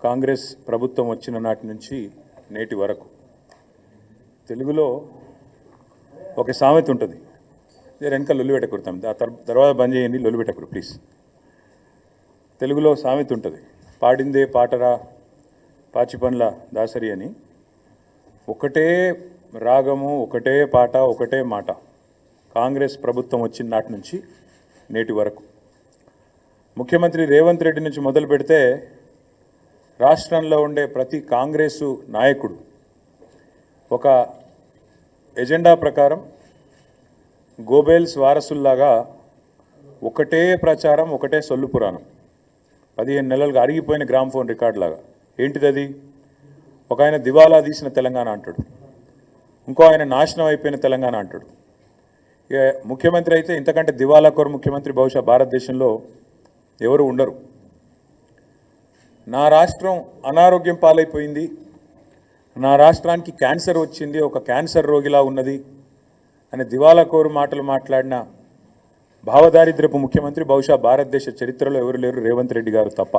కాంగ్రెస్ ప్రభుత్వం వచ్చిన నాటి నుంచి నేటి వరకు తెలుగులో ఒక సామెత ఉంటుంది. వెనక లొల్లి పెట్టకూడతాం, తర్వాత బంద్ చేయండి, లొల్లి పెట్టకూడదు ప్లీజ్. తెలుగులో సామెత ఉంటుంది, పాడిందే పాటరా పాచిపండ్ల దాసరి అని. ఒకటే రాగము, ఒకటే పాట, ఒకటే మాట కాంగ్రెస్ ప్రభుత్వం వచ్చిన నాటి నుంచి నేటి వరకు. ముఖ్యమంత్రి రేవంత్ రెడ్డి నుంచి మొదలు పెడితే రాష్ట్రంలో ఉండే ప్రతి కాంగ్రెసు నాయకుడు ఒక ఎజెండా ప్రకారం గోబెల్స్ వారసుల్లాగా ఒకటే ప్రచారం, ఒకటే సొల్లు పురాణం. 15 నెలలుగా అరిగిపోయిన గ్రామ్ఫోన్ రికార్డు లాగా. ఏంటిది అది? ఒక ఆయన దివాలా తీసిన తెలంగాణ అంటాడు, ఇంకో ఆయన నాశనం అయిపోయిన తెలంగాణ అంటాడు. ఇక ముఖ్యమంత్రి అయితే ఇంతకంటే దివాలా కోరు ముఖ్యమంత్రి బహుశా భారతదేశంలో ఎవరు ఉండరు. నా రాష్ట్రం అనారోగ్యం పాలైపోయింది, నా రాష్ట్రానికి క్యాన్సర్ వచ్చింది, ఒక క్యాన్సర్ రోగిలా ఉన్నది అని దివాలా కోరు మాటలు మాట్లాడిన భావదారిద్రపు ముఖ్యమంత్రి బహుశా భారతదేశ చరిత్రలో ఎవరు లేరు, రేవంత్ రెడ్డి గారు తప్ప.